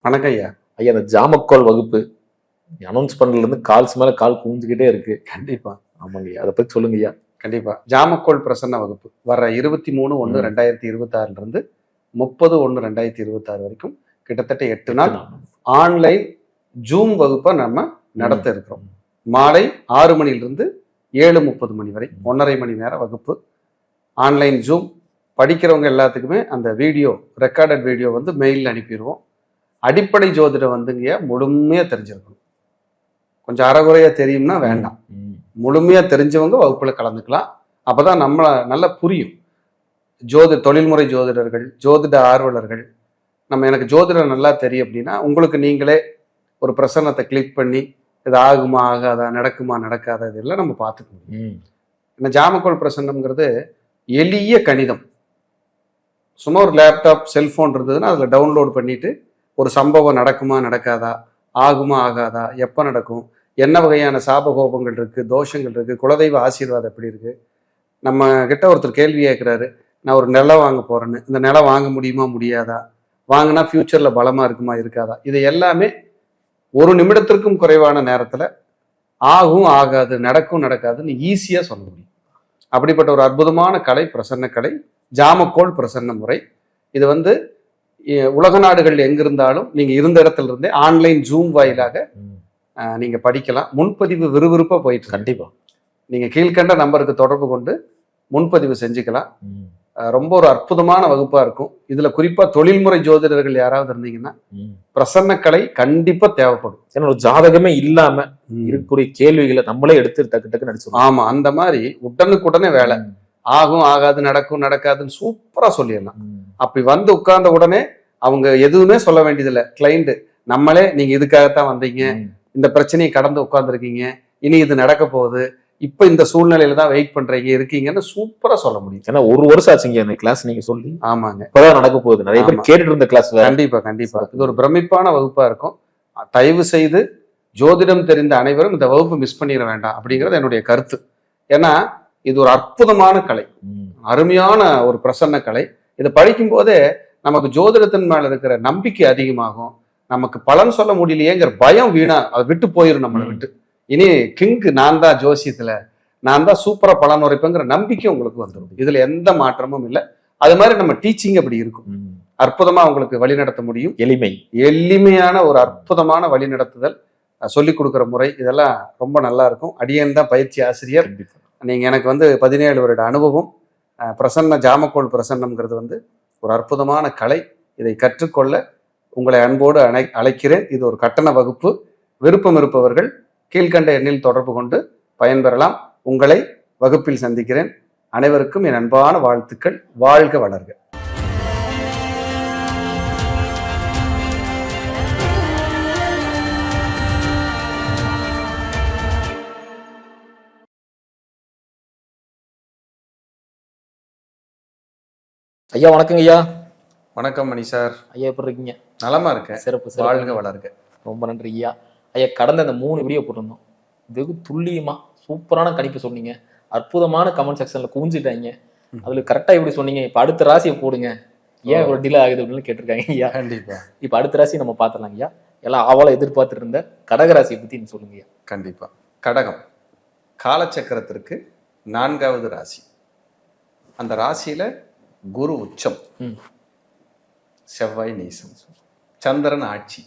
வணக்கம் ஐயா. ஐயா, அந்த ஜாமக்கோல் வகுப்பு அனௌன்ஸ் பண்ணதுல இருந்து கால்ஸ் மேல கால் குவிஞ்சுக்கிட்டே இருக்கு. கண்டிப்பா. ஆமாங்க ஐயா, அதை பத்தி சொல்லுங்க ஐயா. கண்டிப்பா. ஜாமக்கோல் பிரசன்ன வகுப்பு வர 23/1/2026 இருந்து 30/1/2026 வரைக்கும் கிட்டத்தட்ட 8 நாள் ஆன்லைன் ஜூம் வகுப்பை நம்ம நடத்த இருக்கிறோம். மாலை 6 மணிலிருந்து 7:30 மணி வரை 1.5 மணி நேர வகுப்பு. ஆன்லைன் ஜூம் படிக்கிறவங்க எல்லாத்துக்குமே அந்த வீடியோ ரெக்கார்டட் வீடியோ வந்து மெயிலில் அனுப்பிடுவோம். அடிப்படை ஜோதிடம் வந்துங்க முழுமையாக தெரிஞ்சிருக்கணும். கொஞ்சம் அறகுறையாக தெரியும்னா வேண்டாம். முழுமையாக தெரிஞ்சவங்க வகுப்பில் கலந்துக்கலாம். அப்போ தான் நம்மளை நல்லா புரியும். தொழில்முறை ஜோதிடர்கள், ஜோதிட ஆர்வலர்கள், எனக்கு ஜோதிடம் நல்லா தெரியும் அப்படின்னா உங்களுக்கு நீங்களே ஒரு பிரசன்னத்தை கிளிக் பண்ணி இது ஆகுமா ஆகாதா, நடக்குமா நடக்காதா, இதெல்லாம் நம்ம பார்த்துக்க முடியும். இந்த ஜாமக்கோல் பிரசன்னம்ங்கிறது எளிய கணிதம். சும்மா ஒரு லேப்டாப் செல்ஃபோன் இருந்ததுன்னா அதில் டவுன்லோட் பண்ணிட்டு ஒரு சம்பவம் நடக்குமா நடக்காதா, ஆகுமா ஆகாதா, எப்போ நடக்கும், என்ன வகையான சாபகோபங்கள் இருக்குது, தோஷங்கள் இருக்குது, குலதெய்வ ஆசீர்வாதம் எப்படி இருக்குது. நம்ம கிட்ட ஒருத்தர் கேள்வி கேட்குறாரு, நான் ஒரு நிலம் வாங்க போகிறேன்னு, இந்த நிலம் வாங்க முடியுமா முடியாதா, வாங்கினா ஃப்யூச்சரில் பலமாக இருக்குமா இருக்காதா, இது எல்லாமே ஒரு நிமிடத்திற்கும் குறைவான நேரத்தில் ஆகும் ஆகாது, நடக்கும் நடக்காதுன்னு ஈஸியாக சொல்ல முடியும். அப்படிப்பட்ட ஒரு அற்புதமான கலை பிரசன்ன கலை ஜாமக்கோல் பிரசன்ன முறை. இது வந்து உலக நாடுகள் எங்கிருந்தாலும் நீங்க இருந்த இடத்துல இருந்தே ஆன்லைன் ஜூம் வாயிலாக நீங்க படிக்கலாம். முன்பதிவு விறுவிறுப்பா போயிட்டு கண்டிப்பா நீங்க கீழ்கண்ட நம்பருக்கு தொடர்பு கொண்டு முன்பதிவு செஞ்சுக்கலாம். ரொம்ப ஒரு அற்புதமான வகுப்பா இருக்கும். இதுல குறிப்பா தொழில்முறை ஜோதிடர்கள் யாராவது இருந்தீங்கன்னா பிரசன்ன கலை கண்டிப்பா தேவைப்படும். ஏன்னா ஒரு ஜாதகமே இல்லாம இருக்கக்கூடிய கேள்விகளை நம்மளே எடுத்து டக்கு டக்கு நடிச்சோம். ஆமா, அந்த மாதிரி உடனுக்குடனே வேலை ஆகும் ஆகாது, நடக்கும் நடக்காதுன்னு சூப்பரா சொல்லிடலாம். அப்படி வந்து உட்கார்ந்த உடனே அவங்க எதுவுமே சொல்ல வேண்டியதில்லை. கிளைண்ட் நம்மளே நீங்க இதுக்காகத்தான் வந்தீங்க, இந்த பிரச்சனையை கடந்து உட்கார்ந்துருக்கீங்க, இனி இது நடக்க போகுது, இப்ப இந்த சூழ்நிலையில தான் வெயிட் பண்றீங்க இருக்கீங்கன்னு சூப்பரா சொல்ல முடியும். ஏன்னா ஒரு வருஷம் ஆச்சுங்க அந்த கிளாஸ் நீங்க சொல்லி. ஆமாங்க, இப்பதான் நடக்க போகுது. நிறைய பேர் கேட்டுட்டு இருந்த கிளாஸ். கண்டிப்பா கண்டிப்பா இது ஒரு பிரமிப்பான வகுப்பா இருக்கும். தயவு செய்து ஜோதிடம் தெரிந்த அனைவரும் இந்த வகுப்பு மிஸ் பண்ணிட வேண்டாம் அப்படிங்கிறது என்னுடைய கருத்து. ஏன்னா இது ஒரு அற்புதமான கலை, அருமையான ஒரு பிரசன்ன கலை. இதை படிக்கும் போதே நமக்கு ஜோதிடத்தின் மேல இருக்கிற நம்பிக்கை அதிகமாகும். நமக்கு பலன் சொல்ல முடியலையேங்கிற பயம் வீணா அதை விட்டு போயிடும் நம்மளை விட்டு. இனி கிங்கு நான் தான் ஜோசியத்துல, நான் தான் சூப்பரா பலன் உரைப்பேங்கிற நம்பிக்கை உங்களுக்கு வந்துடும். இதுல எந்த மாற்றமும் இல்லை. அது மாதிரி நம்ம டீச்சிங் அப்படி இருக்கும். அற்புதமா உங்களுக்கு வழி நடத்த முடியும். எளிமையான ஒரு அற்புதமான வழி நடத்துதல், சொல்லிக் கொடுக்குற முறை, இதெல்லாம் ரொம்ப நல்லா இருக்கும். அடியேன் தான் பயிற்சி ஆசிரியர். நீங்க எனக்கு 17 வருட அனுபவம். பிரசன்ன ஜாமக்கோல் பிரசன்னம்ங்கிறது ஒரு அற்புதமான கலை. இதை கற்றுக்கொள்ள உங்களை அன்போடு அழைக்கிறேன். இது ஒரு கட்டண வகுப்பு. விருப்பம் இருப்பவர்கள் கீழ்கண்ட எண்ணில் தொடர்பு கொண்டு பயன்பெறலாம். உங்களை வகுப்பில் சந்திக்கிறேன். அனைவருக்கும் என் அன்பான வாழ்த்துக்கள். வாழ்க வளர்க. ஐயா வணக்கங்க ஐயா. வணக்கம் மணி சார். ஐயா எப்படி இருக்கீங்க? நலமா இருக்கேன். சிறப்பு. வாழ்க வளர்க. ரொம்ப நன்றி ஐயா. ஐயா, கடந்த அந்த 3 வீடியோ போட்டிருந்தோம். வெகு துல்லியமா சூப்பரான கணிப்பு சொன்னீங்க. அற்புதமான கமெண்ட் செக்ஷன்ல குவிஞ்சிட்டாங்க. அதுல கரெக்டா எப்படி சொன்னீங்க. இப்ப அடுத்த ராசியை போடுங்க, ஏன் இவ்வளவு டிலே ஆகுது அப்படின்னு கேட்டிருக்காங்க ஐயா. கண்டிப்பா. இப்ப அடுத்த ராசி நம்ம பார்த்துலாம் ஐயா. எல்லாம் ஆவலா எதிர்பார்த்துட்டு இருந்த கடகராசியை பத்தி சொல்லுங்க ஐயா. கண்டிப்பா. கடகம் காலச்சக்கரத்திற்கு 4வது ராசி. அந்த ராசியில குரு உச்சம், செவ்வாய் நீசம், சந்திரன் ஆட்சி,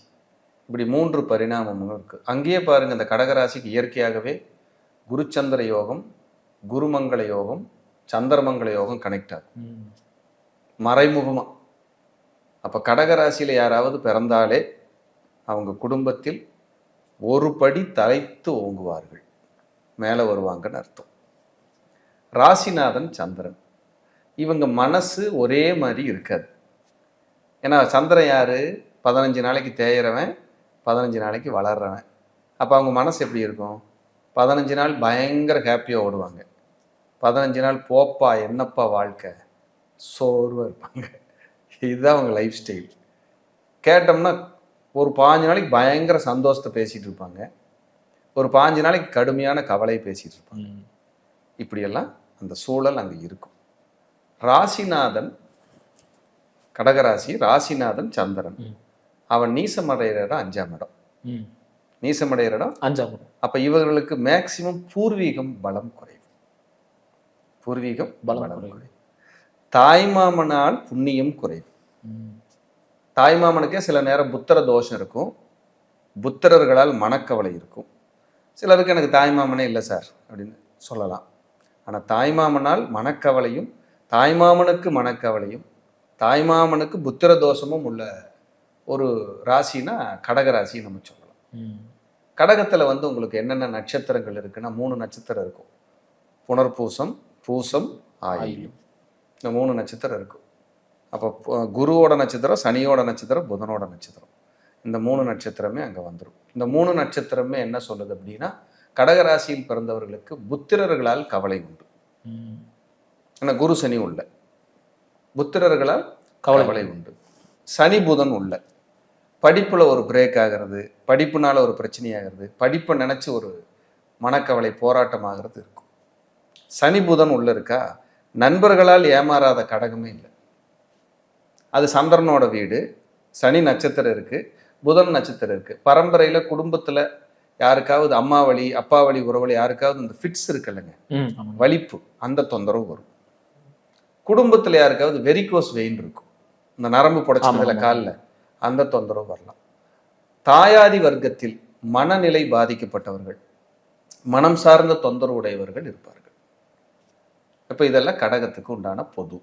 இப்படி 3 பரிணாமமும் இருக்கு. அங்கேயே பாருங்க, இந்த கடகராசிக்கு இயற்கையாகவே குருச்சந்திர யோகம், குருமங்கள யோகம், சந்திரமங்கள யோகம் கனெக்ட் ஆகும் மறைமுகமா. அப்ப கடகராசியில யாராவது பிறந்தாலே அவங்க குடும்பத்தில் ஒரு படி தலைத்து ஓங்குவார்கள், மேல வருவாங்கன்னு அர்த்தம். ராசிநாதன் சந்திரன். இவங்க மனசு ஒரே மாதிரி இருக்காது. ஏன்னா சந்திரன் யாரு? 15 நாளைக்கு தேயிறவன், 15 நாளைக்கு வளர்றவன். அப்போ அவங்க மனசு எப்படி இருக்கும்? 15 நாள் பயங்கர ஹாப்பியாக ஓடுவாங்க, 15 நாள் போப்பா என்னப்பா வாழ்க்கை சோர்வாக இருப்பாங்க. இதுதான் அவங்க லைஃப் ஸ்டைல். கேட்டோம்னா ஒரு 15 நாளைக்கு பயங்கர சந்தோஷத்தை பேசிகிட்டு இருப்பாங்க, ஒரு 15 நாளைக்கு கடுமையான கவலையை பேசிகிட்டு இருப்பாங்க. இப்படியெல்லாம் அந்த சூழல் அங்கே இருக்கும். ராசிநாதன் கடகராசி, ராசிநாதன் சந்திரன். அவன் நீசமடைகிற இடம் 5ஆம் இடம். ம். நீசமடைகிற இடம் 5ஆம் இடம். அப்ப இவர்களுக்கு மேக்சிமம் பூர்வீகம் பலம் குறைவு. பூர்வீகம் பலம் பலம் குறைவு. குறைவு. தாய்மாமனால் புண்ணியம் குறைவு. ம். தாய்மாமனுக்கே சில நேரம் புத்திர தோஷம் இருக்கும், புத்திரர்களால் மனக்கவலை இருக்கும். சிலருக்கு எனக்கு தாய்மாமனே இல்லை சார் அப்படின்னு சொல்லலாம். ஆனால் தாய்மாமனால் மனக்கவலையும், தாய்மாமனுக்கு மனக்கவலையும், தாய்மாமனுக்கு புத்திர தோஷமும் உள்ள ஒரு ராசினா கடக ராசி நம்ம சொல்லலாம். ம். கடகத்தில் வந்து உங்களுக்கு என்னென்ன நட்சத்திரங்கள் இருக்குன்னா 3 நட்சத்திரம் இருக்கும். புனர்பூசம், பூசம், ஆயில்யம். இந்த 3 நட்சத்திரம் இருக்கும். அப்போ குருவோட நட்சத்திரம், சனியோட நட்சத்திரம், புதனோட நட்சத்திரம், இந்த 3 நட்சத்திரமே அங்கே வந்துடும். இந்த 3 நட்சத்திரமே என்ன சொல்லுது அப்படின்னா, கடகராசியில் பிறந்தவர்களுக்கு புத்திரர்களால் கவலை உண்டு. ம். ஏன்னா குரு சனி உள்ள, புத்திரர்களால் கவலை உண்டு. சனி புதன் உள்ள, படிப்புல ஒரு பிரேக் ஆகிறது, படிப்புனால ஒரு பிரச்சனை ஆகிறது, படிப்பை நினைச்சு ஒரு மனக்கவலை போராட்டம் ஆகிறது இருக்கும். சனி புதன் உள்ள இருக்கா, நண்பர்களால் ஏமாறாத கடகமே இல்லை. அது சந்திரனோட வீடு, சனி நட்சத்திரம் இருக்கு, புதன் நட்சத்திரம் இருக்கு. பரம்பரையில குடும்பத்துல யாருக்காவது அம்மா வழி, அப்பா வழி உறவுல யாருக்காவது இந்த ஃபிட்ஸ் இருக்குல்லங்க, ம். ஆமாங்க. வலிப்பு, அந்த தொந்தரவு வரும். குடும்பத்துல யாருக்காவது வெரிகோஸ் வெயின் இருக்கும், இந்த நரம்பு புடைச்சதுல காலில், அந்த தொந்தரவு வரலாம். தாயாதி வர்க்கத்தில் மனநிலை பாதிக்கப்பட்டவர்கள், மனம் சார்ந்த தொந்தரவு உடையவர்கள் இருப்பார்கள். இப்ப இதெல்லாம் கடகத்துக்கு உண்டான பொது.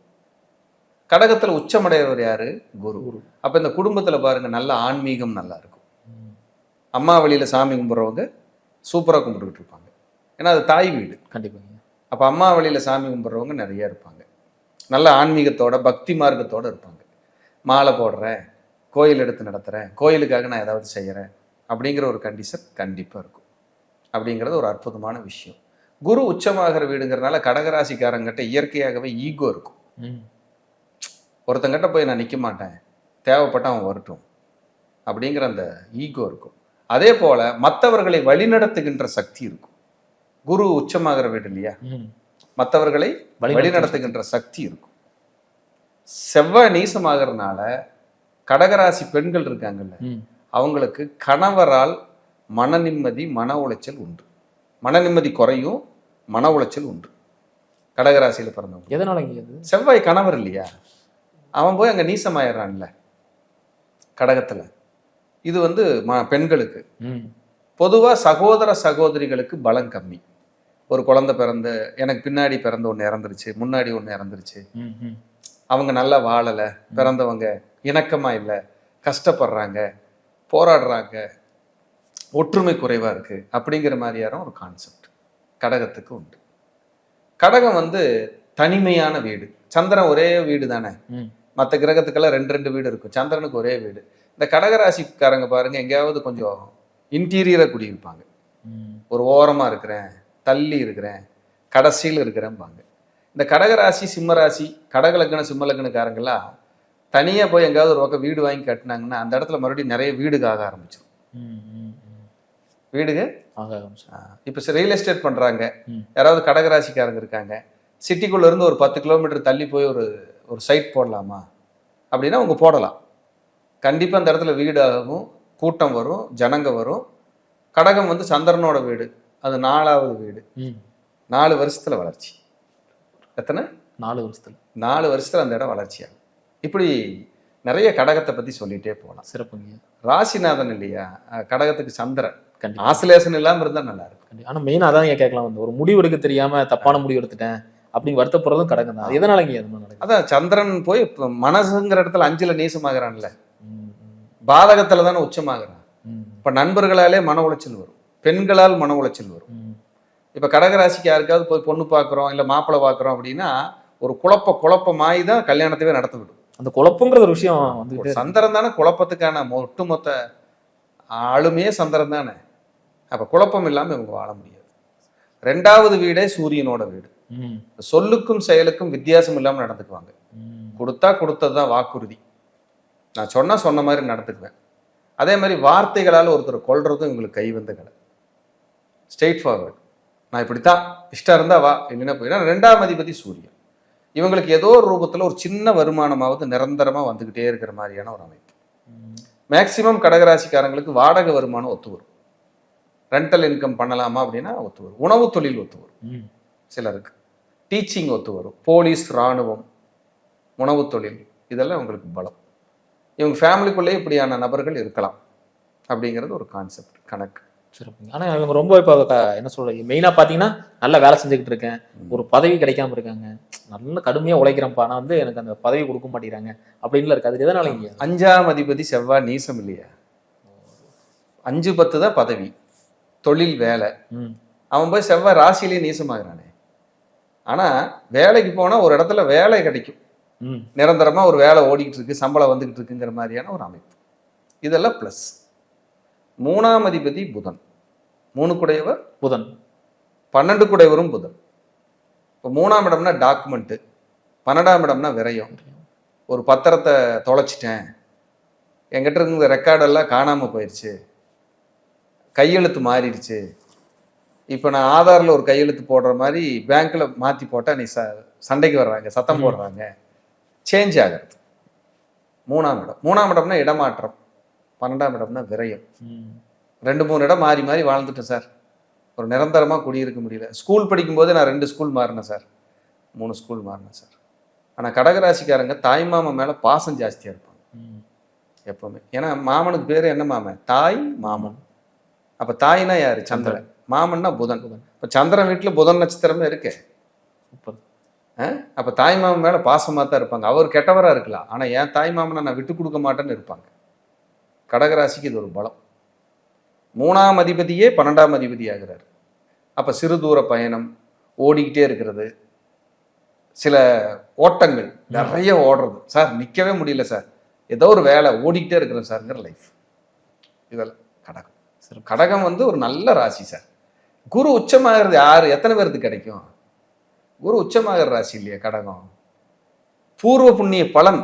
கடகத்துல உச்சமடையவர் யாரு? குரு. அப்ப இந்த குடும்பத்துல பாருங்க, நல்ல ஆன்மீகம் நல்லா இருக்கும். அம்மா வழியில சாமி கும்பிட்றவங்க சூப்பரா கும்பிட்டுக்கிட்டு இருப்பாங்க, ஏன்னா அது தாய் வீடு. கண்டிப்பாங்க. அப்ப அம்மா வழியில சாமி கும்பிட்றவங்க நிறைய இருப்பாங்க, நல்ல ஆன்மீகத்தோட பக்தி மார்க்கத்தோட இருப்பாங்க. மாலை போடுறேன், கோயில் எடுத்து நடத்துறேன், கோயிலுக்காக நான் ஏதாவது செய்யறேன் அப்படிங்கிற ஒரு கண்டிஷன் கண்டிப்பா இருக்கும். அப்படிங்கிறது ஒரு அற்புதமான விஷயம். குரு உச்சமாகிற வீடுங்கிறதுனால கடகராசிக்காரங்கிட்ட இயற்கையாகவே ஈகோ இருக்கும். ம். ஒருத்தங்கிட்ட போய் நான் நிற்க மாட்டேன், தேவைப்பட்ட அவன் வரட்டும் அப்படிங்கிற அந்த ஈகோ இருக்கும். அதே போல மற்றவர்களை வழிநடத்துகின்ற சக்தி இருக்கும். குரு உச்சமாகிற வீடு இல்லையா, ம். மற்றவர்களை வழிநடத்துகின்ற சக்தி இருக்கும். செவ்வாய் நீசமாகறதுனால கடகராசி பெண்கள் இருக்காங்கல்ல, ம். அவங்களுக்கு கணவரால் மன நிம்மதி, மன உளைச்சல் உண்டு. மன நிம்மதி குறையும், மன உளைச்சல் உண்டு கடகராசியில பிறந்தவங்க. எதனால இங்க அது? செவ்வாய் கணவர் இல்லையா, அவன் போய் அங்க நீசமாயிடுறான்ல கடகத்துல. இது வந்து பெண்களுக்கு. ம். பொதுவா சகோதர சகோதரிகளுக்கு பலம் கம்மி. ஒரு குழந்தை பிறந்து எனக்கு பின்னாடி பிறந்த ஒன்று இறந்துருச்சு, முன்னாடி ஒன்று இறந்துருச்சு, ம். ம். அவங்க நல்லா வாழலை, பிறந்தவங்க இணக்கமா இல்லை, கஷ்டப்படுறாங்க, போராடுறாங்க, ஒற்றுமை குறைவா இருக்கு அப்படிங்கிற மாதிரியான ஒரு கான்செப்ட் கடகத்துக்கு உண்டு. கடகம் வந்து தனிமையான வீடு. சந்திரன் ஒரே வீடு தானே, ம். மற்ற கிரகத்துக்கெல்லாம் 2 வீடு இருக்கும், சந்திரனுக்கு ஒரே வீடு. இந்த கடகராசிக்காரங்க பாருங்க, எங்கேயாவது கொஞ்சம் இன்டீரியரா குடியிருப்பாங்க. ம். ஒரு ஓரமா இருக்கிறேன், தள்ளி இருக்கிறேன், கடைசியில் இருக்கிறேன்பாங்க. இந்த கடகராசி, சிம்மராசி, கடகலக்கண சிம்மலக்கணக்காரங்கெல்லாம் தனியா போய் எங்கேயாவது ஒரு பக்கம் வீடு வாங்கி கட்டினாங்கன்னா அந்த இடத்துல மறுபடியும் நிறைய வீடுக ஆக ஆரம்பிச்சிடும். ம். ம். வீடுக ஆக ஆரம்பிச்சு. இப்போ ரியல் எஸ்டேட் பண்றாங்க, ம். யாராவது கடகராசிக்காரங்க இருக்காங்க, சிட்டிக்குள்ள இருந்து ஒரு 10 கிலோமீட்டர் தள்ளி போய் ஒரு சைட் போடலாமா அப்படின்னா அவங்க போடலாம். கண்டிப்பா அந்த இடத்துல வீடு ஆகும், கூட்டம் வரும், ஜனங்க வரும். கடகம் வந்து சந்திரனோட வீடு, அது 4வது வீடு. ம். 4 வருஷத்துல வளர்ச்சி. எத்தனை? 4 வருஷத்துல. 4 வருஷத்துல அந்த இடம் வளர்ச்சியாகும். இப்படி நிறைய கடகத்தை பத்தி சொல்லிட்டே போகலாம். சிறப்புங்க. ராசிநாதன் இல்லையா, கடகத்துக்கு சந்திரன். கண்டிப்பா. ஆசிலேஷன் இல்லாம இருந்தா நல்லா இருக்கும். ஆனா மெயினா அதான் இங்க கேட்கலாம் வந்து, ஒரு முடிவு எடுக்க தெரியாம தப்பான முடிவு எடுத்துட்டேன் அப்படின்னு வருத்தப்படுறதும் கடகம் தான். எதனால இங்க அது நடக்குது? அதான் சந்திரன் போய் மனசுங்கிற இடத்துல 5ல நீசமாகறான்ல, ம். பாதகத்துல தானே உச்சமாகறான். ம். இப்ப நண்பர்களாலே மன உளைச்சல் வரும், பெண்களால் மன உளைச்சல் வரும். ம். இப்ப கடகராசிக்கு யாருக்காவது போய் பொண்ணு பார்க்குறோம் இல்ல மாப்பிள்ளை பார்க்குறோம் அப்படின்னா ஒரு குழப்பமாயி தான் கல்யாணத்தையே நடத்த விடும். அந்த குழப்பங்கிற ஒரு விஷயம் வந்து சந்திரன் தானே குழப்பத்துக்கான ஒட்டுமொத்த ஆளுமையே சந்திரன் தானே. அப்ப குழப்பம் இல்லாம இவங்க வாழ முடியாது. 2வது வீடே சூரியனோட வீடு. சொல்லுக்கும் செயலுக்கும் வித்தியாசம் இல்லாம நடந்துக்குவாங்க. கொடுத்தா கொடுத்ததுதான் வாக்குறுதி, நான் சொன்ன மாதிரி நடந்துக்குவேன். அதே மாதிரி வார்த்தைகளால் ஒருத்தர் கொல்றதும் இவங்களுக்கு கை வந்த கலை. ஸ்ட்ரெயிட் ஃபார்வர்டு, நான் இப்படித்தான், இஷ்டம் இருந்தா வா, இல்லைன்னா போயிடும். 2ஆம் அதிபதி சூரியன். இவங்களுக்கு ஏதோ ஒரு ரூபத்துல ஒரு சின்ன வருமானமாவது நிரந்தரமா வந்துகிட்டே இருக்கிற மாதிரியான ஒரு அமைப்பு. மேக்சிமம் கடகராசிக்காரங்களுக்கு வாடகை வருமானம் ஒத்து வரும். ரெண்டல் இன்கம் பண்ணலாமா அப்படின்னா ஒத்து வரும். உணவு தொழில் ஒத்து வரும். சிலருக்கு டீச்சிங் ஒத்து வரும். போலீஸ், இராணுவம், உணவு தொழில் இதெல்லாம் உங்களுக்கு பலம். இவங்க ஃபேமிலிக்குள்ளே இப்படியான நபர்கள் இருக்கலாம் அப்படிங்கிறது ஒரு கான்செப்ட், கணக்கு. சிறப்புங்க. ஆனா இவங்க ரொம்ப இப்போ என்ன சொல்றது, மெயினா பாத்தீங்கன்னா நல்லா வேலை செஞ்சுக்கிட்டு இருக்கேன், ஒரு பதவி கிடைக்காம இருக்காங்க, நல்ல கடுமையா உழைக்கிறேன்ப்பா, ஆனா வந்து எனக்கு அந்த பதவி கொடுக்க மாட்டேங்கிறாங்க அப்படின்ல இருக்கு. அது எதனால இங்க 5ஆம் அதிபதி செவ்வாய் நீசம் இல்லையா? 5-10 தான் பதவி, தொழில், வேலை. அவன் போய் செவ்வாய் ராசியிலேயே நீசமாகறானே. ஆனா வேலைக்கு போனா ஒரு இடத்துல வேலை கிடைக்கும், நிரந்தரமா ஒரு வேலை ஓடிக்கிட்டு இருக்கு, சம்பளம் வந்துகிட்டு இருக்குங்கிற மாதிரியான ஒரு அமைப்பு. இதெல்லாம் பிளஸ். 3ஆம் அதிபதி புதன், 3 குடையவர் புதன், 12 குடையவரும் புதன். இப்போ 3ஆம் இடம்னா டாக்குமெண்ட், 12ஆம் இடம்னா விரயம். ஒரு பத்திரத்தை தொலைச்சிட்டேன், என்கிட்ட இருந்த ரெக்கார்டெல்லாம் காணாம போயிடுச்சு, கையெழுத்து மாறிடுச்சு, இப்போ நான் ஆதாரில் ஒரு கையெழுத்து போடுற மாதிரி பேங்க்ல மாற்றி போட்டால் நீ சண்டைக்கு வர்றாங்க, சத்தம் போடுறாங்க, சேஞ்ச் ஆகிறது. 3ஆம் இடம். 3ஆம் இடம்னா இடமாற்றம், 12ஆம் இடம்னா விரயம். 2-3 இடம் மாறி மாறி வாழ்ந்துட்டேன் சார், ஒரு நிரந்தரமாக குடியிருக்க முடியல. ஸ்கூல் படிக்கும்போது நான் 2 ஸ்கூல் மாறினேன் சார், 3 ஸ்கூல் மாறினேன் சார். ஆனால் கடகராசிக்காரங்க தாய்மாமன் மேலே பாசம் ஜாஸ்தியாக இருப்பாங்க எப்பவுமே. ஏன்னா மாமனுக்கு பேர் என்ன மாமன்? தாய் மாமன். அப்போ தாய்னா யாரு? சந்திரன். மாமன்னா புதன். இப்போ சந்திரன் வீட்டில் புதன் நட்சத்திரமே இருக்கு. அப்போ தாய் மாமன் மேலே பாசமாக தான் இருப்பாங்க. அவர் கெட்டவராக இருக்கலாம், ஆனால் என் தாய் மாமனை நான் விட்டு கொடுக்க மாட்டேன்னு இருப்பாங்க. கடகராசிக்கு இது ஒரு பலம். 3ஆம் அதிபதியே 12ஆம் அதிபதி ஆகிறார். அப்போ சிறு தூர பயணம், ஓடிக்கிட்டே இருக்கிறது, சில ஓட்டங்கள், நிறைய ஓடுறது. சார் நிற்கவே முடியல சார், ஏதோ ஒரு வேலை ஓடிக்கிட்டே இருக்கிறேன் சார்ங்கிற லைஃப். இதெல்லாம் கடகம். கடகம் வந்து ஒரு நல்ல ராசி சார். குரு உச்சமாகிறது யாரு, எத்தனை பேருக்கு கிடைக்கும்? குரு உச்சமாகிற ராசி இல்லையா கடகம். பூர்வ புண்ணிய பலன்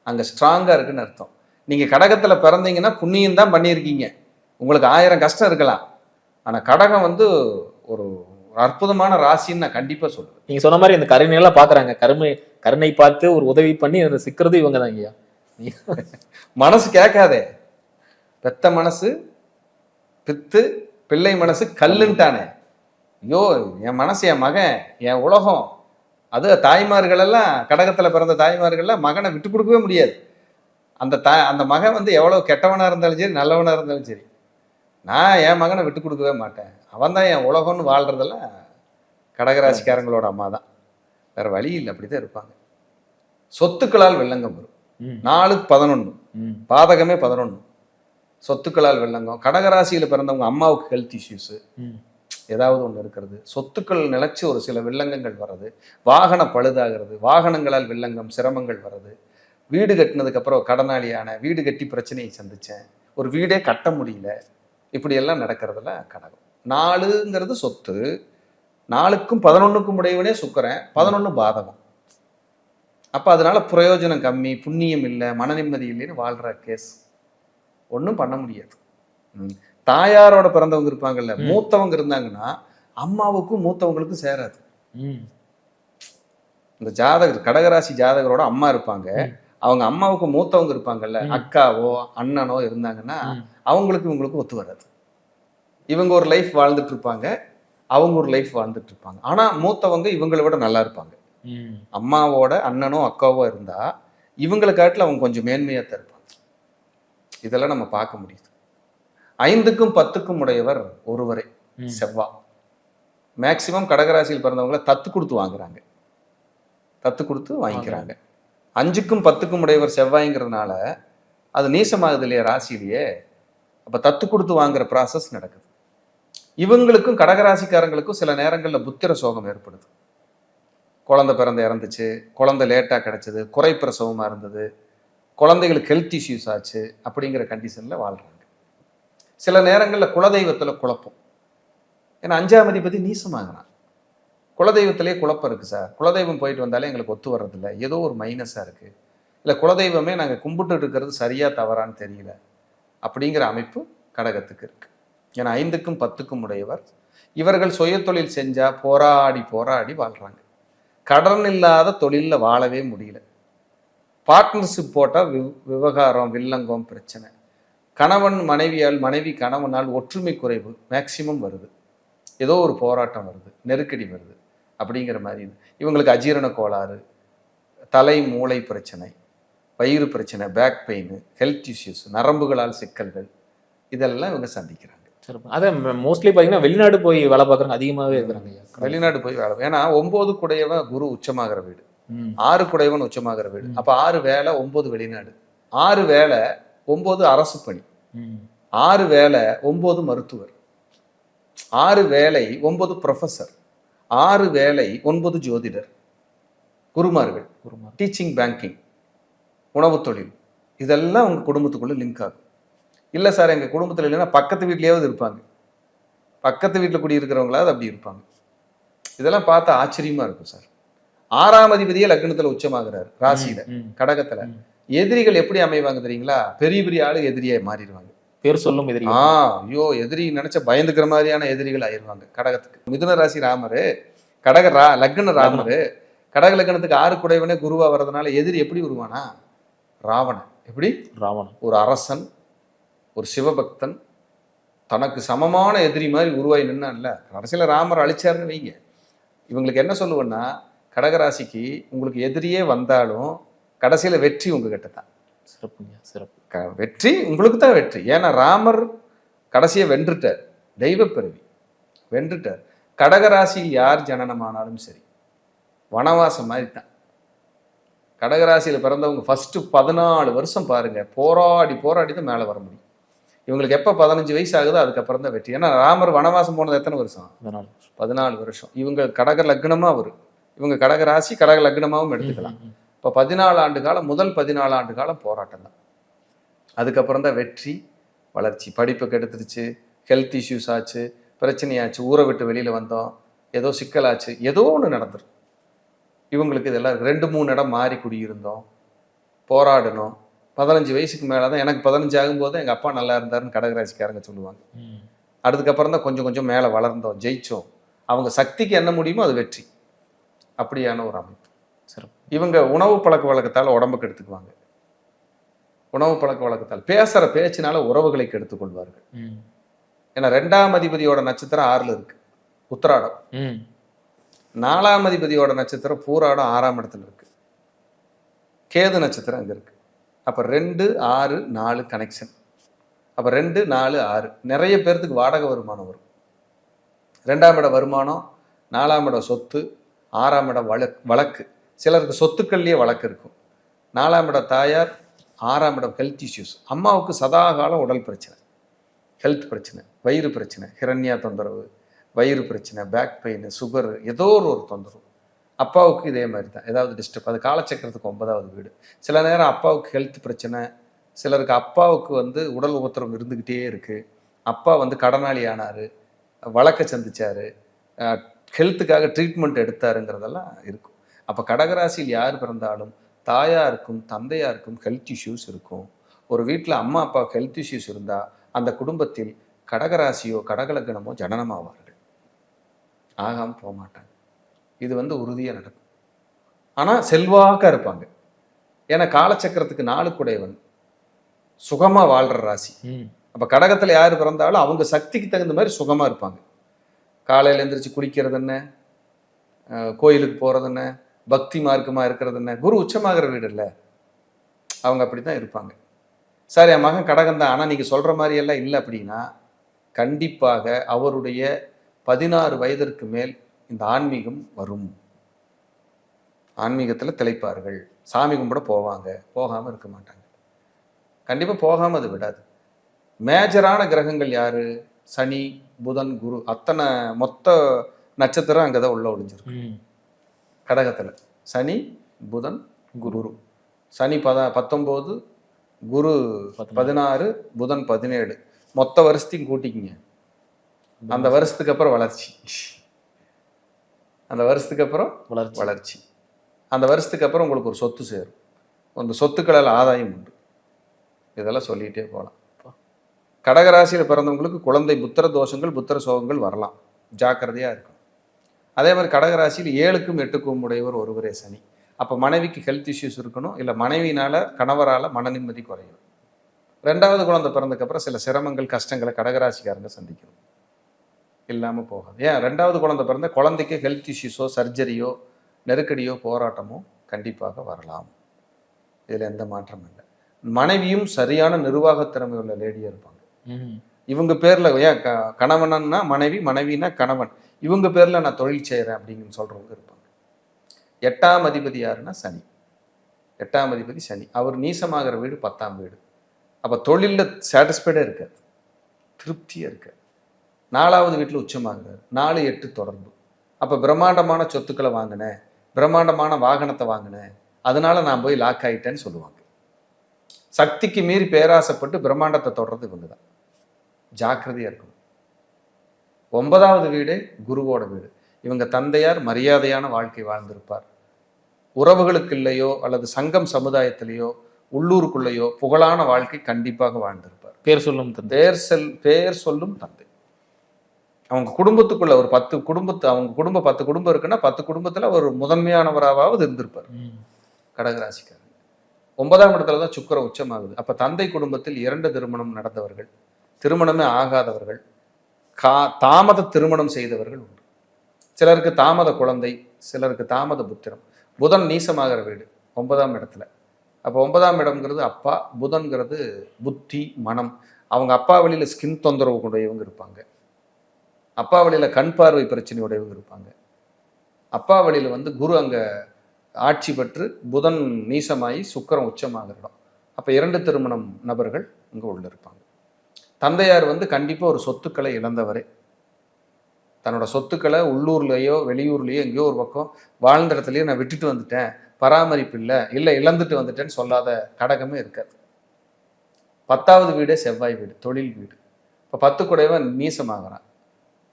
அங்க ஸ்ட்ராங்கா இருக்குன்னு அர்த்தம். நீங்க கடகத்துல பிறந்தீங்கன்னா புண்ணியம் தான் பண்ணியிருக்கீங்க, உங்களுக்கு 1000 கஷ்டம் இருக்கலாம். ஆனா கடகம் வந்து ஒரு அற்புதமான ராசின்னு நான் கண்டிப்பா சொல்லுவேன். நீங்க சொன்ன மாதிரி இந்த கருணையெல்லாம் பாக்குறாங்க, கருணை பார்த்து ஒரு உதவி பண்ணி அதை சிக்கிறது இவங்க தான் ஐயா. மனசு கேட்காதே, பெத்த மனசு பித்து, பிள்ளை மனசு கல்லுன்ட்டானே. ஐயோ என் மனசு, என் மகன், என் உலகம். அது தாய்மார்கள் எல்லாம், கடகத்துல பிறந்த தாய்மார்கள்லாம் மகனை விட்டு கொடுக்கவே முடியாது. அந்த மகன் வந்து எவ்வளவு கெட்டவனா இருந்தாலும் சரி, நல்லவனா இருந்தாலும் சரி, நான் என் மகனை விட்டு கொடுக்கவே மாட்டேன், அவன் தான் என் உலகம்னு வாழ்றதெல்லாம் கடகராசிக்காரங்களோட அம்மா தான். வேற வழி இல்லை, அப்படிதான் இருப்பாங்க. சொத்துக்களால் வெள்ளங்கம் வரும். 4-11 பாதகமே 11. சொத்துக்களால் வெள்ளங்கம். கடகராசியில பிறந்தவங்க அம்மாவுக்கு ஹெல்த் இஷ்யூஸ் ஏதாவது ஒன்று இருக்கிறது, சொத்துக்கள் நிலைச்சு ஒரு சில வில்லங்கங்கள் வர்றது, வாகன பழுதாகிறது, வாகனங்களால் வில்லங்கம், சிரமங்கள் வர்றது, வீடு கட்டினதுக்கு அப்புறம் கடனாளியான, வீடு கட்டி பிரச்சனையை சந்திச்சேன், ஒரு வீடே கட்ட முடியல, இப்படி எல்லாம் நடக்கிறதுல கடகம். 4ங்கிறது சொத்து, 4க்கும் 11க்கும் உடையவனே சுக்கிரன், 11 பாதகம். அப்ப அதனால பிரயோஜனம் கம்மி, புண்ணியம் இல்லை, மன நிம்மதி இல்லைன்னு வாழ்ற கேஸ். ஒன்றும் பண்ண முடியாது. தாயாரோட பிறந்தவங்க இருப்பாங்கல்ல, மூத்தவங்க இருந்தாங்கன்னா அம்மாவுக்கும் மூத்தவங்களுக்கும் சேராது. இந்த ஜாதகர், கடகராசி ஜாதகரோட அம்மா இருப்பாங்க, அவங்க அம்மாவுக்கு மூத்தவங்க இருப்பாங்கல்ல, அக்காவோ அண்ணனோ இருந்தாங்கன்னா அவங்களுக்கு இவங்களுக்கு ஒத்து வராது. இவங்க ஒரு லைஃப் வாழ்ந்துட்டு இருப்பாங்க, அவங்க ஒரு லைஃப் வாழ்ந்துட்டு இருப்பாங்க. ஆனா மூத்தவங்க இவங்களை விட நல்லா இருப்பாங்க. அம்மாவோட அண்ணனோ அக்காவோ இருந்தா இவங்களை காட்டில் அவங்க கொஞ்சம் மேன்மையா தான் இருப்பாங்க. இதெல்லாம் நம்ம பார்க்க முடியுது. 5க்கும் 10க்கும் உடையவர் ஒருவரே, செவ்வா. மேக்சிமம் கடகராசியில் பிறந்தவங்களை தத்து கொடுத்து வாங்குறாங்க, தத்து கொடுத்து வாங்கிக்கிறாங்க. 5க்கும் 10க்கும் உடையவர் செவ்வாய்ங்கிறதுனால அது நீசமாகுது இல்லையா ராசியிலேயே. அப்ப தத்து கொடுத்து வாங்குற ப்ராசஸ் நடக்குது. இவங்களுக்கும் கடகராசிக்காரங்களுக்கும் சில நேரங்களில் புத்திர சோகம் ஏற்படுது. குழந்தை பிறந்து இறந்துச்சு, குழந்தை லேட்டாக கிடைச்சது, குறை பிரசவமாக இருந்தது, குழந்தைகளுக்கு ஹெல்த் இஷ்யூஸ் ஆச்சு, அப்படிங்கிற கண்டிஷனில் வாழ்கிறாங்க. சில நேரங்களில் குலதெய்வத்தில் குழப்பம். ஏன்னா 5ஆம் அதிபதி நீசமாகறான், குலதெய்வத்திலே குழப்பம் இருக்குது சார், குலதெய்வம் போயிட்டு வந்தாலே எங்களுக்கு ஒத்து வர்றதில்லை, ஏதோ ஒரு மைனஸாக இருக்குது, இல்லை குலதெய்வமே நாங்கள் கும்பிட்டு இருக்கிறது சரியா தவறான்னு தெரியல, அப்படிங்கிற அமைப்பு கடகத்துக்கு இருக்கு. ஏன்னா 5க்கும் 10க்கும் உடையவர். இவர்கள் சுய தொழில் செஞ்சா போராடி போராடி வாழ்றாங்க. கடன் இல்லாத தொழிலில் வாழவே முடியல. பார்ட்னர்ஷிப் போட்டால் விவகாரம், வில்லங்கம், பிரச்சனை. கணவன் மனைவியால், மனைவி கணவனால் ஒற்றுமை குறைவு மேக்சிமம் வருது. ஏதோ ஒரு போராட்டம் வருது, நெருக்கடி வருது அப்படிங்கிற மாதிரி. இவங்களுக்கு அஜீரண கோளாறு, தலை மூளை பிரச்சனை, வயிறு பிரச்சனை, பேக் பெயின், ஹெல்த் இஷ்யூஸ், நரம்புகளால் சிக்கல்கள், இதெல்லாம் இவங்க சந்திக்கிறாங்க. அதான் மோஸ்ட்லி பாத்தீங்கன்னா வெளிநாடு போய் வேலை பார்க்குறவங்க அதிகமாகவே இருக்கிறாங்க. வெளிநாடு போய் வேலை, ஏன்னா 9 குடையவன் குரு உச்சமாகிற வீடு, 6 குடையவன் உச்சமாகிற வீடு. அப்ப 6 வேலை, 9 வெளிநாடு, 6 வேலை, 9 அரசு பணி, 6 வேலை, 9 மருத்துவர், 6 வேலை, 9 ப்ரொஃபஸர், 6 வேலை, 9 ஜோதிடர், குருமார்கள், டீச்சிங், பேங்கிங், உணவு தொழில், இதெல்லாம் உங்க குடும்பத்துக்குள்ள லிங்க் ஆகும். இல்லை சார் எங்கள் குடும்பத்தில் இல்லைன்னா பக்கத்து வீட்லேயாவது இருப்பாங்க, பக்கத்து வீட்டில் குடி இருக்கிறவங்களாவது அப்படி இருப்பாங்க. இதெல்லாம் பார்த்தா ஆச்சரியமா இருக்கும் சார். 6ஆம் அதிபதியே லக்னத்தில் உச்சமாகிறாரு ராசியில, கடகத்துல. எதிரிகள் எப்படி அமைவாங்க தெரியுங்களா? பெரிய பெரிய ஆளு எதிரியை மாறிடுவாங்க. பேர் சொல்லும் எதிரி. ஐயோ, எதிரி நினைச்ச பயந்துக்கிற மாதிரியான எதிரிகள் ஆயிடுவாங்க கடகத்துக்கு. மிதுன ராசி ராமரு, லக்ன ராமரு, கடக லக்னத்துக்கு 6 குடைவனே குருவா வர்றதுனால எதிரி எப்படி உருவானா? ராவணன். எப்படி? ராவணன் ஒரு அரசன், ஒரு சிவபக்தன், தனக்கு சமமான எதிரி மாதிரி உருவாகி நின்னான்ல. கடைசியில் ராமர் அழிச்சாருன்னு வைங்க. இவங்களுக்கு என்ன சொல்லுவேன்னா, கடகராசிக்கு உங்களுக்கு எதிரியே வந்தாலும் கடைசியில் வெற்றி உங்ககிட்ட தான். சிறப்புங்க, சிறப்பு. வெற்றி உங்களுக்கு தான் வெற்றி. ஏன்னா ராமர் கடைசியை வென்றுட்டார், தெய்வ பிறவி வென்றுட்டார். கடகராசியில் யார் ஜனனமானாலும் சரி வனவாசம் மாதிரி தான். கடகராசியில் பிறந்தவங்க ஃபர்ஸ்ட் 14 வருஷம் பாருங்க, போராடி போராடி தான் மேலே வர முடியும். இவங்களுக்கு எப்போ 15 வயசு ஆகுதோ அதுக்கப்புறம் தான் வெற்றி. ஏன்னா ராமர் வனவாசம் போனது எத்தனை வருஷம்? 14 வருஷம். இவங்க கடக லக்னமா வரும், இவங்க கடக ராசி கடக லக்னமாவும் எடுத்துக்கலாம். இப்போ 14 ஆண்டு காலம், முதல் 14 ஆண்டு காலம் போராட்டம் தான். அதுக்கப்புறம் தான் வெற்றி, வளர்ச்சி. படிப்பு கெடுத்துருச்சு, ஹெல்த் இஷ்யூஸ் ஆச்சு, பிரச்சனையாச்சு, ஊரை விட்டு வெளியில் வந்தோம், ஏதோ சிக்கலாச்சு, ஏதோ ஒன்று நடந்துரும். இவங்களுக்கு இதெல்லாம் 2-3 இடம் மாறி குடியிருந்தோம், போராடணும். 15 வயசுக்கு மேலே தான், எனக்கு 15 ஆகும்போது எங்கள் அப்பா நல்லா இருந்தாருன்னு கடகராசிக்காரங்க சொல்லுவாங்க. அதுக்கப்புறம் தான் கொஞ்சம் கொஞ்சம் மேலே வளர்ந்தோம், ஜெயிச்சோம். அவங்க சக்திக்கு என்ன முடியுமோ அது வெற்றி. அப்படியான ஒரு அமைப்பு. சரி. இவங்க உணவு பழக்க வழக்கத்தால் உடம்புக்கு எடுத்துக்குவாங்க. உணவு பழக்க வழக்கத்தால் பேசுகிற பேச்சினால உறவுகளை கெடுத்துக் கொள்வார்கள். ஏன்னா 2ஆம் அதிபதியோட நட்சத்திரம் 6ல் இருக்கு, உத்திராடம். 4ஆம் அதிபதியோட நட்சத்திரம் பூராடம் 6ஆம் இடத்துல இருக்கு, கேது நட்சத்திரம் அங்கே இருக்கு. அப்போ 2, 6, 4 கனெக்ஷன். அப்போ 2, 4, 6 நிறைய பேர்த்துக்கு வாடகை வருமானம் வரும். 2ஆம் இட வருமானம், 4ஆம் இட சொத்து, 6ஆம் இட வழக்கு. சிலருக்கு சொத்துக்கள்லேயே வழக்கு இருக்கும். 4ஆம் இட தாயார், 6ஆம் இடம் ஹெல்த் இஷ்யூஸ். அம்மாவுக்கு சதாகாலம் உடல் பிரச்சனை, ஹெல்த் பிரச்சனை, வயிறு பிரச்சனை, ஹிரண்யா தொந்தரவு, வயிறு பிரச்சனை, பேக் பெயின், சுகர், ஏதோ ஒரு தொந்தரவு. அப்பாவுக்கு இதே மாதிரி தான் ஏதாவது டிஸ்டர்ப். அது காலச்சக்கரத்துக்கு 9வது வீடு. சில நேரம் அப்பாவுக்கு ஹெல்த் பிரச்சனை, சிலருக்கு அப்பாவுக்கு உடல் உபத்திரம் இருந்துக்கிட்டே இருக்குது. அப்பா கடனாளி ஆனார், வழக்கை சந்திச்சார், ஹெல்த்துக்காக ட்ரீட்மெண்ட் எடுத்தாருங்கிறதெல்லாம் இருக்கும். அப்போ கடகராசியில் யார் பிறந்தாலும் தாயாருக்கும் தந்தையாருக்கும் ஹெல்த் இஷ்யூஸ் இருக்கும். ஒரு வீட்டில் அம்மா அப்பாவுக்கு ஹெல்த் இஷ்யூஸ் இருந்தால் அந்த குடும்பத்தில் கடகராசியோ கடகலக்கணமோ ஜனனமாவார்கள், ஆகாமல் போக மாட்டாங்க. இது உறுதியாக நடக்கும். ஆனால் செல்வாக்காக இருப்பாங்க. ஏன்னா காலச்சக்கரத்துக்கு 4 குடையவன், சுகமாக வாழ்கிற ராசி. அப்போ கடகத்தில் யார் பிறந்தாலும் அவங்க சக்திக்கு தகுந்த மாதிரி சுகமாக இருப்பாங்க. காலையில் எழுந்திரிச்சு குளிக்கிறது என்ன, கோயிலுக்கு போகிறது என்ன, பக்தி மார்க்கமாக இருக்கிறது என்ன. குரு உச்சமாகிற வீடு இல்லை, அவங்க அப்படி தான் இருப்பாங்க. சார் என் மகன் கடகம் தான், ஆனால் நீங்கள் சொல்கிற மாதிரியெல்லாம் இல்லை அப்படின்னா கண்டிப்பாக அவருடைய 16 வயதிற்கு மேல் இந்த ஆன்மீகம் வரும். ஆன்மீகத்தில் திளைப்பார்கள், சாமி கும்பிட போவாங்க, போகாமல் இருக்க மாட்டாங்க. கண்டிப்பாக போகாமல் அது விடாது. மேஜரான கிரகங்கள் யாரு? சனி, புதன், குரு. அத்தனை மொத்த நட்சத்திரம் அங்கே தான் உள்ள ஒளிஞ்சிருக்கு கடகத்தில். சனி, புதன், குரு. சனி 19, குரு 16, புதன் 17. மொத்த வருஷத்தையும் கூட்டிக்கிங்க. அந்த வருஷத்துக்கு அப்புறம் வளர்ச்சி, அந்த வருஷத்துக்கு அப்புறம் வளர்ச்சி, அந்த வருஷத்துக்கு அப்புறம் உங்களுக்கு ஒரு சொத்து சேரும், அந்த சொத்துக்களால் ஆதாயம் உண்டு. இதெல்லாம் சொல்லிகிட்டே போகலாம். கடகராசியில் பிறந்தவங்களுக்கு குழந்தை புத்திர தோஷங்கள், புத்திர சோகங்கள் வரலாம், ஜாக்கிரதையாக இருக்கும். அதே மாதிரி கடகராசியில் 7க்கும் 8க்கும் உடையவர் ஒருவரே சனி. அப்போ மனைவிக்கு ஹெல்த் இஷ்யூஸ் இருக்கணும், இல்லை மனைவினால் கணவரால் மன நிம்மதி குறையும். 2வது குழந்தை பிறந்ததுக்கப்புறம் சில சிரமங்கள் கஷ்டங்களை கடகராசிக்காரங்க சந்திக்கணும், இல்லாமல் போகாது. ஏன் 2வது குழந்தை பிறந்த குழந்தைக்கு ஹெல்த் இஷ்யூஸோ சர்ஜரியோ நெருக்கடியோ போராட்டமோ கண்டிப்பாக வரலாம். இதில் எந்த மாற்றமும் இல்லை. மனைவியும் சரியான நிர்வாக திறமை உள்ள லேடியாக இருப்பாங்க. இவங்க பேரில் ஏன் கணவனா மனைவி, மனைவினா கணவன், இவங்க பேரில் நான் தொழில் செய்கிறேன் அப்படிங்கன்னு சொல்கிறவங்க இருப்பாங்க. 8ஆம் அதிபதி யாருன்னா சனி. 8ஆம் அதிபதி சனி. அவர் நீசமாகிற வீடு 10ஆம் வீடு. அப்போ தொழிலில் சாட்டிஸ்ஃபைடாக இருக்காது, திருப்தியாக இருக்காது. 4வது வீட்டில் உச்சமாகிறார். 4-8 தொடர்பு. அப்போ பிரம்மாண்டமான சொத்துக்களை வாங்கினேன், பிரம்மாண்டமான வாகனத்தை வாங்கினேன், அதனால நான் போய் லாக் ஆகிட்டேன்னு சொல்லுவாங்க. சக்திக்கு மீறி பேராசைப்பட்டு பிரம்மாண்டத்தை தொடர்றது இவங்க தான். ஜாக்கிரதையாக இருக்கணும். 9வது வீடு குருவோட வீடு. இவங்க தந்தையார் மரியாதையான வாழ்க்கை வாழ்ந்திருப்பார். உறவுகளுக்கு இல்லையோ அல்லது சங்கம் சமுதாயத்திலேயோ உள்ளூருக்குள்ளேயோ புகழான வாழ்க்கை கண்டிப்பாக வாழ்ந்திருப்பார். பேர் சொல்லும் தந்தை. பேர் சொல்லும் தந்தை. அவங்க குடும்பத்துக்குள்ள ஒரு 10 குடும்பத்து, அவங்க குடும்பம் 10 குடும்பம் இருக்குன்னா 10 குடும்பத்துல ஒரு முதன்மையானவராவது இருந்திருப்பார் கடகராசிக்காரர். 9ஆம் இடத்துல தான் சுக்கிரன் உச்சமாகுது. அப்ப தந்தை குடும்பத்தில் 2 திருமணம் நடந்தவர்கள், திருமணமே ஆகாதவர்கள், தாமத திருமணம் செய்தவர்கள் உண்டு. சிலருக்கு தாமத குழந்தை, சிலருக்கு தாமத புத்திரம். புதன் நீசமாகிற வீடு 9ஆம் இடத்துல. அப்போ 9ஆம் இடம்ங்கிறது அப்பா, புதன்கிறது புத்தி, மனம். அவங்க அப்பா வழியில் ஸ்கின் தொந்தரவு உடையவங்க இருப்பாங்க, அப்பா வழியில் கண் பார்வை பிரச்சனை உடையவங்க இருப்பாங்க, அப்பா வழியில் குரு அங்கே ஆட்சி பெற்று புதன் நீசமாகி சுக்கிரன் உச்சமாகிற இடம். அப்போ 2 திருமணம் நபர்கள் இங்கே உள்ள இருப்பாங்க. தந்தையார் கண்டிப்பாக ஒரு சொத்துக்களை இழந்தவரே. தன்னோட சொத்துக்களை உள்ளூர்லேயோ வெளியூர்லேயோ எங்கேயோ ஒரு பக்கம் வாழ்ந்த இடத்துலையோ நான் விட்டுட்டு வந்துட்டேன், பராமரிப்பு இல்லை இழந்துட்டு வந்துட்டேன்னு சொல்லாத கடகமே இருக்காது. 10வது வீடே செவ்வாய் வீடு, தொழில் வீடு. இப்போ 10 குடைவன் நீசமாகறான்.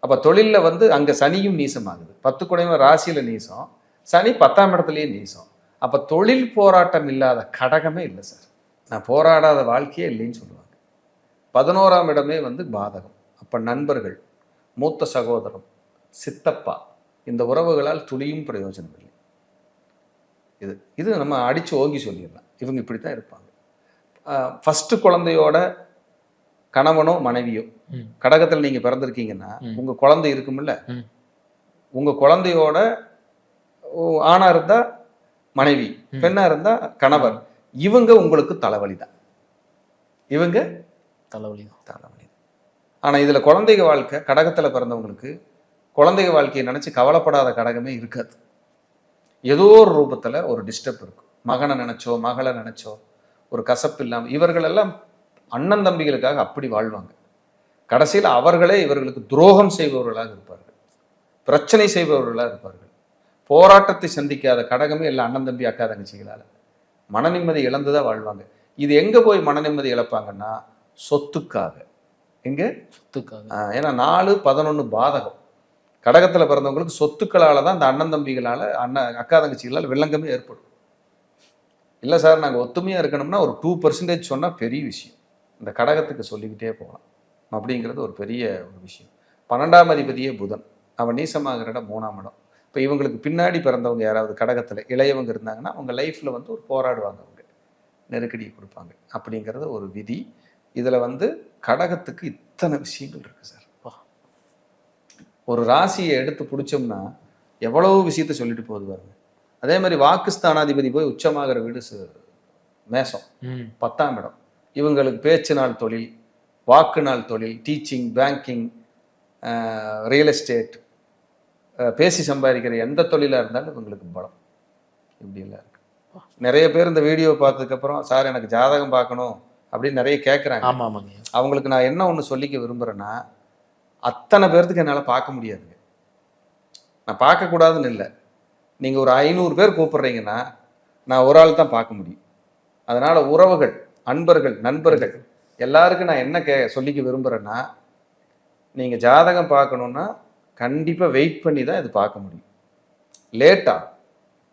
அப்போ தொழிலில் அங்கே சனியும் நீசமாகுது. 10 குடைவன் ராசியில் நீசம், சனி 10ஆம் இடத்துலையே நீசம். அப்போ தொழில் போராட்டம் இல்லாத கடகமே இல்லை சார். நான் போராடாத வாழ்க்கையே இல்லைன்னு சொல்லுவாங்க. 11ஆம் இடமே பாதகம். அப்போ நண்பர்கள், மூத்த சகோதரம், சித்தப்பா, இந்த உறவுகளால் துளியும் பிரயோஜனம் இல்லை. இது நம்ம அடித்து ஓங்கி சொல்லிடலாம். இவங்க இப்படித்தான் இருப்பாங்க. ஃபர்ஸ்ட் குழந்தையோட கணவனோ மனைவியோ கடகத்தில் நீங்க பிறந்திருக்கீங்கன்னா உங்க குழந்தை இருக்கும்ல, உங்க குழந்தையோட ஆணா இருந்தா மனைவி, பெண்ணா இருந்தா கணவர், இவங்க உங்களுக்கு தலைவலி தான். இவங்க தலைவலி. ஆனா இதுல குழந்தைக வாழ்க்கை, கடகத்துல பிறந்தவங்களுக்கு குழந்தைக வாழ்க்கையை நினைச்சு கவலைப்படாத கடகமே இருக்காது. ஏதோ ஒரு ரூபத்துல ஒரு டிஸ்டர்ப் இருக்கும். மகனை நினைச்சோ மகளை நினைச்சோ ஒரு கசப்பு இல்லாம இவர்கள் எல்லாம் அண்ணன் தம்பிகளுக்காக அப்படி வாழ்வாங்க. கடைசியில் அவர்களே இவர்களுக்கு துரோகம் செய்பவர்களாக இருப்பார்கள், பிரச்சனை செய்பவர்களாக இருப்பார்கள். போராட்டத்தை சந்திக்காத கடகமே எல்லாம் அண்ணன் தம்பி அக்கா தங்கச்சிகளால மன நிம்மதி இழந்துதான் வாழ்வாங்க. இது எங்க போய் மன நிம்மதி இழப்பாங்கன்னா சொத்துக்காக. எங்க? சொத்துக்காக. ஏன்னா 4-11 பாதகம். கடகத்துல பிறந்தவங்களுக்கு சொத்துக்களால தான் இந்த அண்ணன் தம்பிகளால அக்கா தங்கச்சிகளால் வில்லங்கமே ஏற்படும். இல்லை சார் நாங்கள் ஒத்துமையாக இருக்கணும்னா ஒரு 2% சொன்னால் பெரிய விஷயம். இந்த கடகத்துக்கு சொல்லிக்கிட்டே போகலாம். அப்படிங்கிறது ஒரு பெரிய ஒரு விஷயம். 12ஆம் அதிபதியே புதன், அவன் நீசமாகிற இடம் 3ஆம் இடம். இப்போ இவங்களுக்கு பின்னாடி பிறந்தவங்க யாராவது கடகத்தில் இளையவங்க இருந்தாங்கன்னா அவங்க லைஃப்பில் ஒரு போராடுவாங்க, அவங்க நெருக்கடியை கொடுப்பாங்க. அப்படிங்கிறது ஒரு விதி. இதில் கடகத்துக்கு இத்தனை விஷயங்கள் இருக்குது சார். ஒரு ராசியை எடுத்து பிடிச்சோம்னா எவ்வளவு விஷயத்த சொல்லிட்டு போகுது பாருங்க. அதே மாதிரி வாக்குஸ்தானாதிபதி போய் உச்சமாகிற வீடு மேசம், 10ஆம் இடம். இவங்களுக்கு பேச்சு நாள் தொழில், வாக்கு நாள் தொழில், டீச்சிங், பேங்கிங், ரியல் எஸ்டேட், பேசி சம்பாதிக்கிற எந்த தொழிலாக இருந்தாலும் இவங்களுக்கு பலம். இப்படிலாம் இருக்கு. நிறைய பேர் இந்த வீடியோ பார்த்ததுக்கப்புறம் சார் எனக்கு ஜாதகம் பார்க்கணும் அப்படின்னு நிறைய கேட்குறாங்க. அவங்களுக்கு நான் என்ன ஒன்று சொல்லிக்க விரும்புகிறேன்னா, அத்தனை பேர்த்துக்கு என்னால் பார்க்க முடியாதுங்க. நான் பார்க்கக்கூடாதுன்னு இல்லை. நீங்கள் ஒரு 500 பேர் கூப்பிட்றீங்கன்னா நான் ஒரு ஆள் தான் பார்க்க முடியும். அதனால் உறவுகள், அன்பர்கள், நண்பர்கள் எல்லாருக்கும் நான் என்ன சொல்லிக்க விரும்புகிறேன்னா, நீங்கள் ஜாதகம் பார்க்கணுன்னா கண்டிப்பாக வெயிட் பண்ணி தான் இது பார்க்க முடியும். லேட்டாக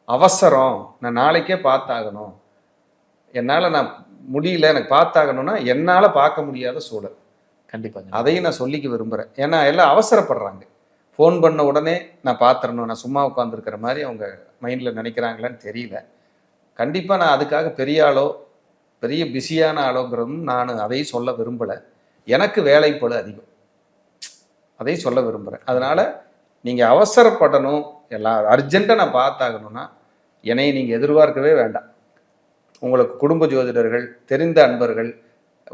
அவசரம், நான் நாளைக்கே பார்த்தாகணும், என்னால் நான் முடியல எனக்கு பார்த்தாகணும்னா என்னால் பார்க்க முடியாத சூழல். கண்டிப்பாக அதையும் நான் சொல்லிக்க விரும்புகிறேன். ஏன்னா எல்லாம் அவசரப்படுறாங்க. ஃபோன் பண்ண உடனே நான் பார்த்துடணும், நான் சும்மா உட்காந்துருக்கிற மாதிரி அவங்க மைண்டில் நினைக்கிறாங்களான்னு தெரியல. கண்டிப்பாக நான் அதுக்காக பெரிய ஆளோ பெரிய பிஸியான ஆளுங்கிறதும் நான் அதையும் சொல்ல விரும்பலை. எனக்கு வேலைப்பளு அதிகம், அதையும் சொல்ல விரும்புகிறேன். அதனால் நீங்கள் அவசரப்படணும், எல்லாம் அர்ஜென்ட்டாக நான் பார்த்தாகணும்னா என்னையை நீங்கள் எதிர்பார்க்கவே வேண்டாம். உங்களுக்கு குடும்ப ஜோதிடர்கள், தெரிந்த அன்பர்கள்,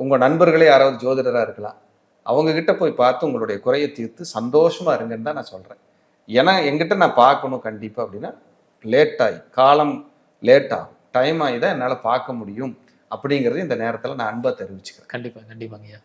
உங்கள் நண்பர்களே யாராவது ஜோதிடராக இருக்கலாம், அவங்கக்கிட்ட போய் பார்த்து உங்களுடைய குறையை தீர்த்து சந்தோஷமாக இருங்கன்னு தான் நான் சொல்கிறேன். ஏன்னா எங்கிட்ட நான் பார்க்கணும் கண்டிப்பாக அப்படின்னா லேட்டாகி, காலம் லேட்டாகும், டைம் ஆகி தான் என்னால் பார்க்க முடியும் அப்படிங்கிறது இந்த நேரத்தில் நான் அன்பாக தெரிவிச்சுக்கிறேன். கண்டிப்பாக கண்டிப்பாங்கய்யா.